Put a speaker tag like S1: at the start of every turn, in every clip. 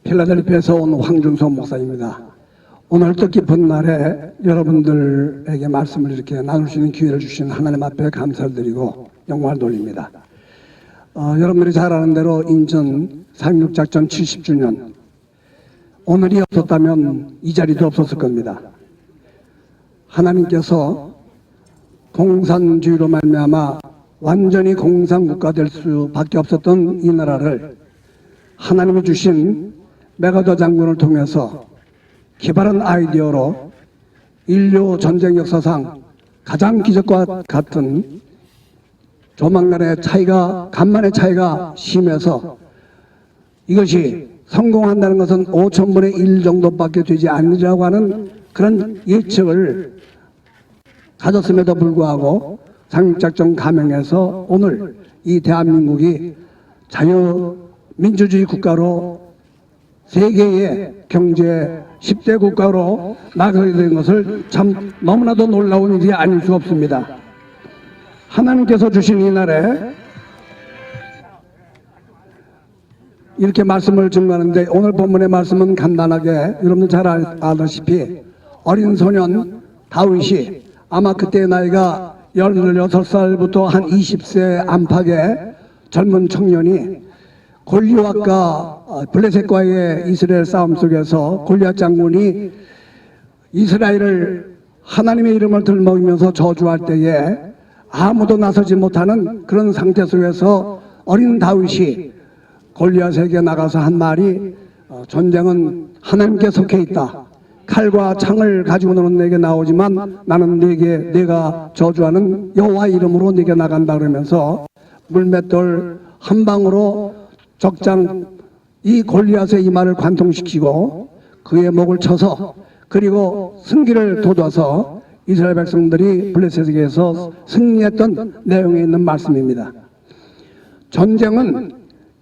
S1: 필라델피아에서 온 황준소 목사입니다. 오늘 뜻깊은 날에 여러분들에게 말씀을 이렇게 나눌 수 있는 기회를 주신 하나님 앞에 감사를 드리고 영광을 돌립니다. 여러분들이 잘 아는 대로 인천 4.16작전 70주년, 오늘이 없었다면 이 자리도 없었을 겁니다. 하나님께서 공산주의로 말미암아 완전히 공산국가 될 수밖에 없었던 이 나라를 하나님이 주신 메가더 장군을 통해서 기발한 아이디어로 인류 전쟁 역사상 가장 기적과 같은 조만간의 차이가, 간만의 차이가 심해서 이것이 성공한다는 것은 5,000분의 1 정도밖에 되지 않으리라고 하는 그런 예측을 가졌음에도 불구하고 상륙작전 감행해서 오늘 이 대한민국이 자유민주주의 국가로 세계의 경제 10대 국가로 나가게 된 것을 참 너무나도 놀라운 일이 아닐 수 없습니다. 하나님께서 주신 이 날에 이렇게 말씀을 증거하는데, 오늘 본문의 말씀은 간단하게 여러분들 잘 아다시피 어린 소년 다윗이 아마 그때의 나이가 16살부터 한 20세 안팎의 젊은 청년이 골리앗과 블레셋과의 이스라엘 싸움 속에서 골리앗 장군이 이스라엘을 하나님의 이름을 들먹이면서 저주할 때에 아무도 나서지 못하는 그런 상태 속에서 어린 다윗이 골리앗에게 나가서 한 말이, 전쟁은 하나님께 속해 있다. 칼과 창을 가지고 너는 내게 나오지만 나는 내가 저주하는 여호와 이름으로 내게 나간다 그러면서 물맷돌 한 방으로 적장 이 골리앗의 이마를 관통시키고 그의 목을 쳐서, 그리고 승기를 돋아서 이스라엘 백성들이 블레셋에게서 승리했던 내용에 있는 말씀입니다. 전쟁은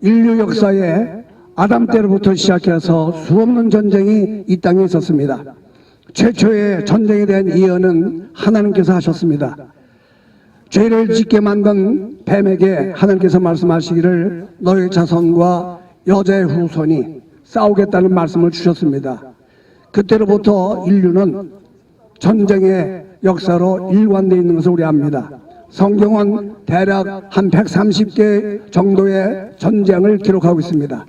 S1: 인류 역사에 아담 때로부터 시작해서 수없는 전쟁이 이 땅에 있었습니다. 최초의 전쟁에 대한 예언은 하나님께서 하셨습니다. 죄를 짓게 만든 뱀에게 하나님께서 말씀하시기를 너의 자손과 여자의 후손이 싸우겠다는 말씀을 주셨습니다. 그때로부터 인류는 전쟁의 역사로 일관되어 있는 것을 우리 압니다. 성경은 대략 한 130개 정도의 전쟁을 기록하고 있습니다.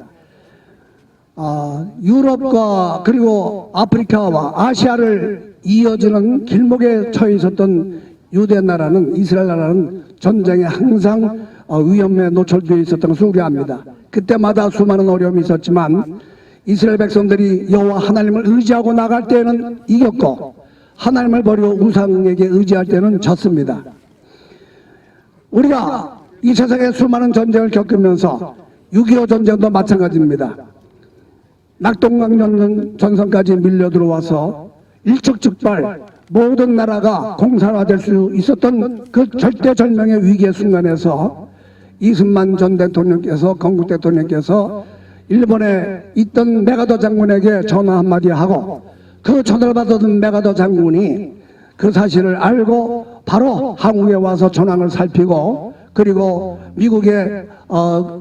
S1: 유럽과 그리고 아프리카와 아시아를 이어지는 길목에 처해 있었던 유대 나라는, 이스라엘 나라는 전쟁에 항상 위험에 노출되어 있었던 것을 우리 압니다. 그때마다 수많은 어려움이 있었지만 이스라엘 백성들이 여호와 하나님을 의지하고 나갈 때는 이겼고 하나님을 버리고 우상에게 의지할 때는 졌습니다. 우리가 이 세상에 수많은 전쟁을 겪으면서 6.25 전쟁도 마찬가지입니다. 낙동강 전선까지 밀려 들어와서 일촉즉발 모든 나라가 공산화될 수 있었던 그 절대절명의 위기의 순간에서 이승만 전 대통령께서, 건국 대통령께서 일본에 있던 메가더 장군에게 전화 한마디 하고, 그 전화를 받았던 메가더 장군이 그 사실을 알고 바로 한국에 와서 전황을 살피고, 그리고 미국의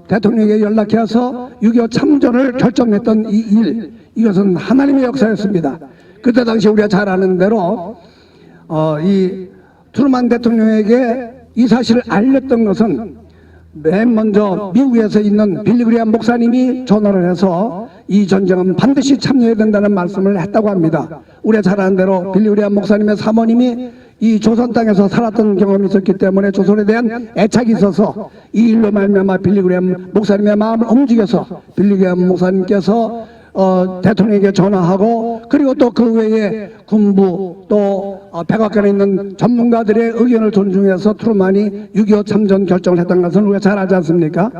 S1: 대통령에게 연락해서 6.25 참전을 결정했던 이 일, 이것은 하나님의 역사였습니다. 그때 당시 우리가 잘 아는 대로 이 트루만 대통령에게 이 사실을 알렸던 것은 맨 먼저 미국에서 있는 빌리 그레이엄 목사님이 전화를 해서 이 전쟁은 반드시 참여해야 된다는 말씀을 했다고 합니다. 우리가 잘 아는 대로 빌리 그레이엄 목사님의 사모님이 이 조선 땅에서 살았던 경험이 있었기 때문에 조선에 대한 애착이 있어서 이 일로 말미암아 빌리 그레이엄 목사님의 마음을 움직여서 빌리 그레이엄 목사님께서 대통령에게 전화하고, 그리고 또 그 외에 군부 또 백악관에 있는 전문가들의 의견을 존중해서 트루만이 6.25 참전 결정을 했던 것은 우리가 잘 알지 않습니까?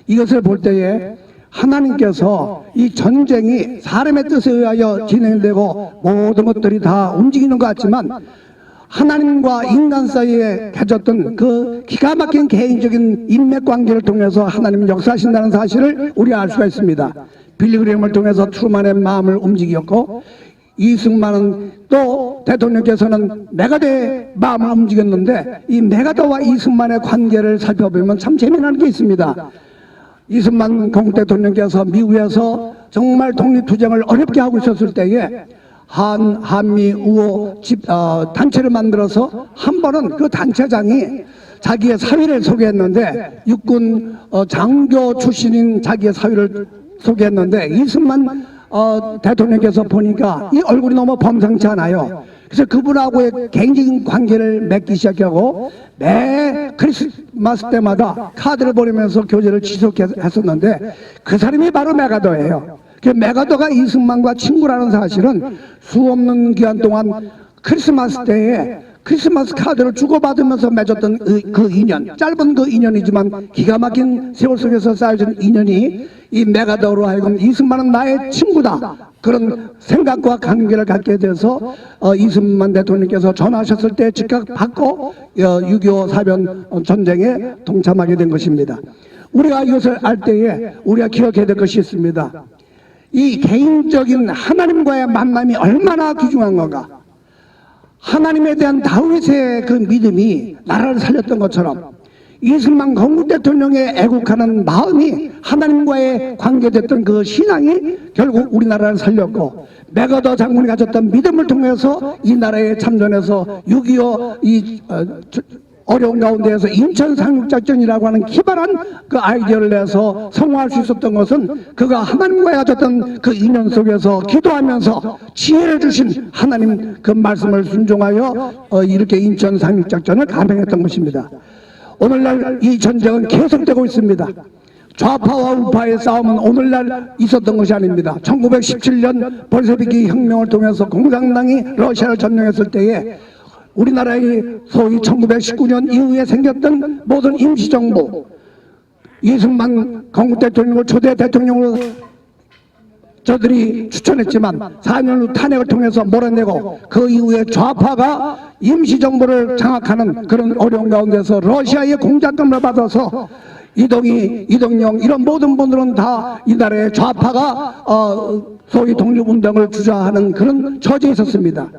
S1: 이것을 볼 때에 하나님께서 이 전쟁이 사람의 뜻에 의하여 진행되고 모든 것들이 다 움직이는 것 같지만 하나님과 인간 사이에 맺었던 그 기가 막힌 개인적인 인맥관계를 통해서 하나님은 역사하신다는 사실을 우리가 알 수가 있습니다. 빌리 그레이엄을 통해서 트루만의 마음을 움직였고, 이승만은 또 대통령께서는 메가더의 마음을 움직였는데, 이 메가더와 이승만의 관계를 살펴보면 참 재미나는 게 있습니다. 이승만 건국 대통령께서 미국에서 정말 독립투쟁을 어렵게 하고 있었을 때에 한미 우호 단체를 만들어서 한 번은 그 단체장이 자기의 사위를 소개했는데 육군 장교 출신인 자기의 사위를 소개했는데 이승만 대통령께서 보니까 이 얼굴이 너무 범상치 않아요. 그래서 그분하고의 개인적인 관계를 맺기 시작하고 매 크리스마스 때마다 카드를 보내면서 교제를 지속했었는데 그 사람이 바로 메가더예요. 그 메가더가 이승만과 친구라는 사실은 수없는 기간 동안 크리스마스 때에 크리스마스 카드를 주고받으면서 맺었던 그 인연, 짧은 그 인연이지만 기가 막힌 세월 속에서 쌓여진 인연이 이 메가더로 하여금 이승만은 나의 친구다, 그런 생각과 관계를 갖게 돼서 이승만 대통령께서 전화하셨을 때 즉각 받고 6.25 사변 전쟁에 동참하게 된 것입니다. 우리가 이것을 알 때에 우리가 기억해야 될 것이 있습니다. 이 개인적인 하나님과의 만남이 얼마나 귀중한 건가. 하나님에 대한 다윗의 그 믿음이 나라를 살렸던 것처럼 이승만 건국 대통령의 애국하는 마음이 하나님과의 관계됐던 그 신앙이 결국 우리나라를 살렸고, 메가더 장군이 가졌던 믿음을 통해서 이 나라에 참전해서 6.25 어려운 가운데에서 인천 상륙작전이라고 하는 기발한 그 아이디어를 내서 성공할 수 있었던 것은 그가 하나님과 가졌던 그 인연 속에서 기도하면서 지혜를 주신 하나님 그 말씀을 순종하여 이렇게 인천 상륙작전을 감행했던 것입니다. 오늘날 이 전쟁은 계속되고 있습니다. 좌파와 우파의 싸움은 오늘날 있었던 것이 아닙니다. 1917년 볼셰비키 혁명을 통해서 공산당이 러시아를 점령했을 때에 우리나라의 소위 1919년 이후에 생겼던 모든 임시정부, 이승만 건국 대통령을 초대 대통령으로 저들이 추천했지만 4년 후 탄핵을 통해서 몰아내고 그 이후에 좌파가 임시정부를 장악하는 그런 어려운 가운데서 러시아의 공작금을 받아서 이동영 이런 모든 분들은 다 이 나라의 좌파가 소위 독립운동을 주좌하는 그런 처지에 있었습니다.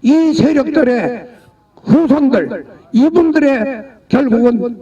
S1: 이 세력들의 후손들, 이분들의 결국은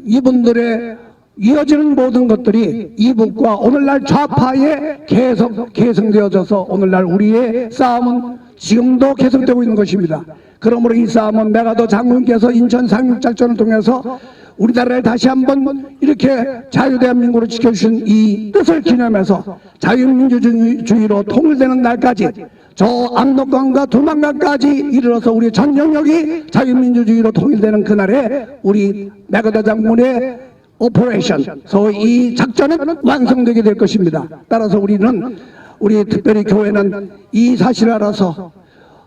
S1: 이분들의 이어지는 모든 것들이 이북과 오늘날 좌파에 계속 계승되어져서 오늘날 우리의 싸움은 지금도 계속되고 있는 것입니다. 그러므로 이 싸움은 메가더 장군께서 인천 상륙작전을 통해서 우리나라를 다시 한번 이렇게 자유대한민국으로 지켜주신 이 뜻을 기념해서 자유민주주의로 통일되는 날까지 저 압록강과 두만강까지 이르러서 우리 전 영역이 자유민주주의로 통일되는 그날에 우리 메가더 장군의 오퍼레이션, 소위 이 작전은 완성되게 될 것입니다. 따라서 우리 특별히 교회는 이 사실을 알아서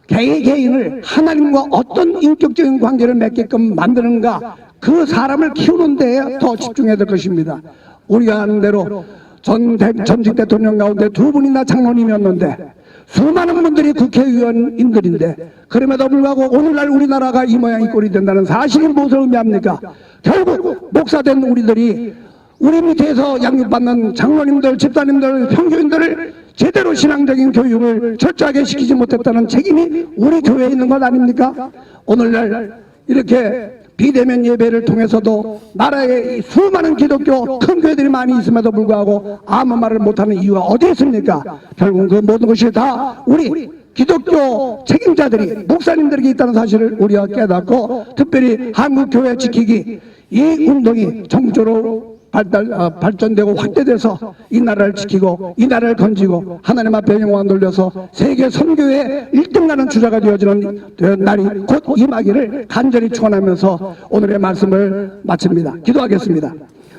S1: 개인을 하나님과 어떤 인격적인 관계를 맺게끔 만드는가, 그 사람을 키우는 데에 더 집중해야 될 것입니다. 우리가 아는 대로 전직 대통령 가운데 2분이나 장로님이었는데 수많은 분들이 국회의원인들인데 그럼에도 불구하고 오늘날 우리나라가 이 모양이 꼴이 된다는 사실이 무엇을 의미합니까? 결국 목사된 우리들이 우리 밑에서 양육받는 장로님들, 집사님들, 평교인들을 제대로 신앙적인 교육을 철저하게 시키지 못했다는 책임이 우리 교회에 있는 것 아닙니까? 오늘날 이렇게 비대면 예배를 통해서도 나라에 수많은 기독교 큰 교회들이 많이 있음에도 불구하고 아무 말을 못하는 이유가 어디 있습니까? 결국 그 모든 것이 다 우리 기독교 책임자들이, 목사님들에게 있다는 사실을 우리가 깨닫고, 특별히 한국교회 지키기, 이 운동이 정조로 발전되고 확대돼서 이 나라를 지키고 이 나라를 건지고 하나님 앞에 영광 돌려서 세계 선교의 1등하는 주자가 되어지는 날이 곧 임하기를 간절히 축원하면서 오늘의 말씀을 마칩니다. 기도하겠습니다.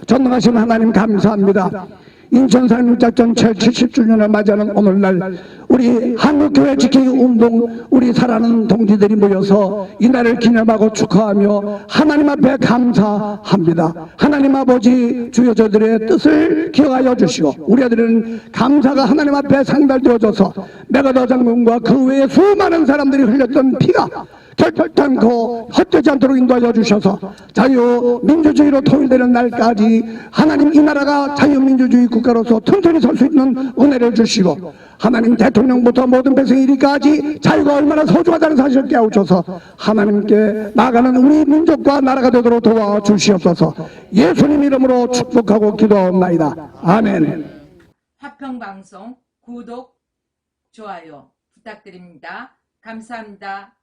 S1: 전능하신 하나님 감사합니다. 인천 상륙작전 70주년을 맞이하는 오늘날 우리 한국교회 지키기 운동, 우리 사랑하는 동지들이 모여서 이 날을 기념하고 축하하며 하나님 앞에 감사합니다. 하나님 아버지, 주여 저들의 뜻을 기억하여 주시고 우리 아들은 감사가 하나님 앞에 상달되어져서 메가더 장군과 그 외에 수많은 사람들이 흘렸던 피가 결탄코 헛되지 않도록 인도하여 주셔서 자유민주주의로 통일되는 날까지 하나님 이 나라가 자유민주주의 국가로서 튼튼히 설 수 있는 은혜를 주시고 하나님 대통령부터 모든 백성이 이리까지 자유가 얼마나 소중하다는 사실을 깨우쳐서 하나님께 나아가는 우리 민족과 나라가 되도록 도와주시옵소서. 예수님 이름으로 축복하고 기도하옵나이다. 아멘.
S2: 부평방송 구독, 좋아요 부탁드립니다. 감사합니다.